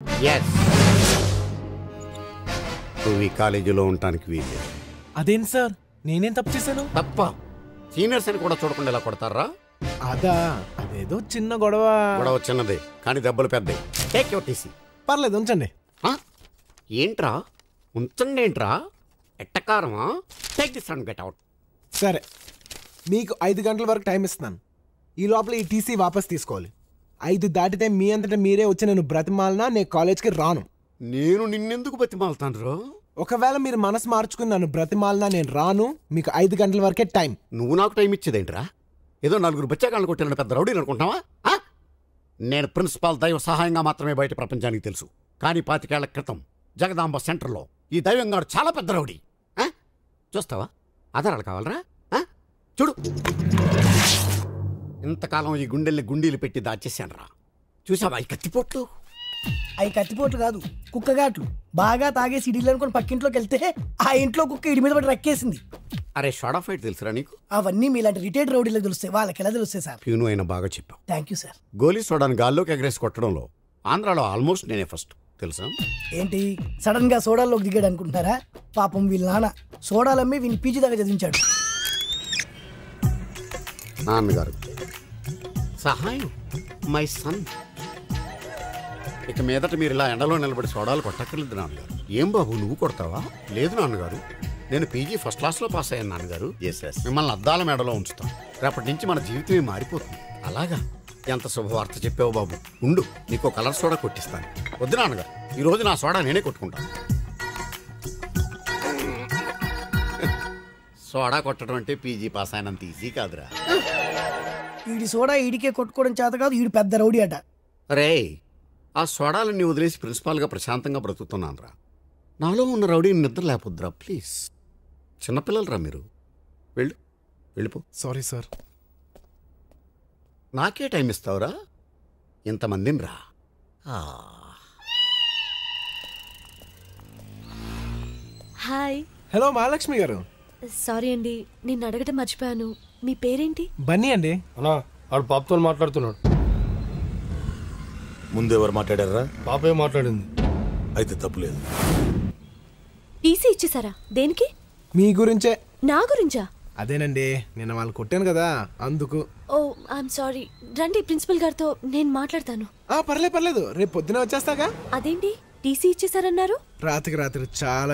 Yes, నువ్వు ఈ కాలేజీలో ఉండటానికి వీలు. అదేంటి సార్, నేనేం తప్పు చేశాను? తప్ప సీనియర్స్ అని కూడా చూడకుండా ఇలా కొడతారా? అదా, అదేదో చిన్న గొడవ. గొడవ చిన్నదే కానీ దెబ్బలు పెద్దవి. Take your TC. పర్లేదు, ఉంచండి. ఏంట్రా ఉంచండి ఏంట్రా, ఎట్టకారమా? Take this and get out. సరే, మీకు 5 గంటల వరకు టైం ఇస్తున్నాను. ఈ లోపల ఈ టీసీ వాపస్ తీసుకోవాలి. 5 దాటితే మీ అంతటా మీరే వచ్చి నేను బ్రతిమాలనా నేను కాలేజ్కి రాను. నేను నిన్నెందుకు బతిమాలుతాను రా? ఒకవేళ మీరు మనసు మార్చుకుని నన్ను బ్రతిమాలనా నేను రాను. మీకు 5 గంటల వరకే టైం. నువ్వు నాకు టైం ఇచ్చేదేంట్రా? ఏదో 4 బచ్చాకాలను కొట్టిన పెద్ద రౌడీని అనుకుంటావా? నేను ప్రిన్సిపాల్ దైవ సహాయంగా మాత్రమే బయట ప్రపంచానికి తెలుసు. కానీ 25 ఏళ్ల క్రితం జగదాంబ సెంటర్లో ఈ దైవంగాడు చాలా పెద్ద రౌడీ. చూస్తావా? ఆధారాలు కావాలరా? చూడు, ఇంతకాలం ఈ గుండెల్ని గుండీలు పెట్టి దాచేశాను రా. చూసావా ఈ కత్తిపోట్లు? అవి కత్తిపోట్లు కాదు, కుక్కగాట్లు. బాగా తాగేసి ఇడిలు అనుకుని పక్కింట్లోకి వెళ్తే ఆ ఇంట్లో కుక్క ఇడి మీద పడి రక్కేసింది. అరే షార్ట్ ఫైట్ తెలుసురా నీకు? అవన్నీ మీలాంటి రిటైర్డ్ రౌడీలకు తెలుస్తాయి, వాళ్ళకి ఎలా తెలుస్తాయి సార్? ప్యూను అయినా బాగా చెప్పావు. Thank you sir. గోలీ సోడాని గాల్లోకి ఎగరేసి కొట్టడంలో ఆంధ్రాలో ఆల్మోస్ట్ నేనే ఫస్ట్, తెలుసా? ఏంటి సడన్ గా సోడాల్లోకి దిగాడు అనుకుంటున్నారా? పాపం వీళ్ళ నాన్న సోడాలమ్మి వీని పీజీ దాకా చదివించాడు. నాన్నగారు సహాయం, మై సన్. ఇక మీదట మీరు ఇలా ఎండలో నిలబడి సోడాలు కొట్టక్కర్లేదు నాన్నగారు. ఏం బాబు నువ్వు కొడతావా? లేదు నాన్నగారు, నేను పీజీ ఫస్ట్ క్లాస్లో పాస్ అయ్యాను నాన్నగారు. మిమ్మల్ని అద్దాల మేడలో ఉంచుతాం. రేపటి నుంచి మన జీవితమే మారిపోతుంది. అలాగా? ఎంత శుభవార్త చెప్పావు బాబు. ఉండు, నీకు కలర్ సోడా కొట్టిస్తాను. వద్దు నాన్నగారు, ఈరోజు నా సోడా నేనే కొట్టుకుంటాను. సోడా కొట్టడం అంటే పీజీ పాస్ అయినంత ఈజీ కాదురా. వీడి సోడా ఈడికే కొట్టుకోవడం చేత కాదు, ఈడు పెద్ద రౌడీ అట. రే, ఆ సోడాలన్నీ వదిలేసి ప్రిన్సిపాల్గా ప్రశాంతంగా బ్రతుకుతున్నాను రా. నాలో ఉన్న రౌడీని నిద్ర లేపొద్దురా ప్లీజ్. చిన్నపిల్లలరా మీరు. వెళ్ళిపో. Sorry sir. నాకే టైం ఇస్తావురా? ఇంతమందిని రా. హాయ్. హలో మహాలక్ష్మి గారు. సారీ అండి, నిన్ను అడగటం మర్చిపోయాను. మీ పేరేంటి? బన్నీ అండి. అన్నా ఆడు పాపతో మాట్లాడుతున్నాడు. ముందు ఎవరు మాట్లాడారా? పాపే మాట్లాడింది. అయితే తప్పులేదు. టీసీ ఇచ్చేసారా? దేనికి? మీ గురించే. నా గురించా? అదేనండి, నిన్న వాళ్ళు కొట్టాను కదా, అందుకు. ఓ ఐఎమ్ సారీ. రండి, ప్రిన్సిపల్ గారితో నేను మాట్లాడతాను. పర్లేదు, రేపు పొద్దున వచ్చేస్తాగా. అదేంటి టీసీ ఇచ్చేసారన్నారు? రాత్రికి రాత్రి చాలా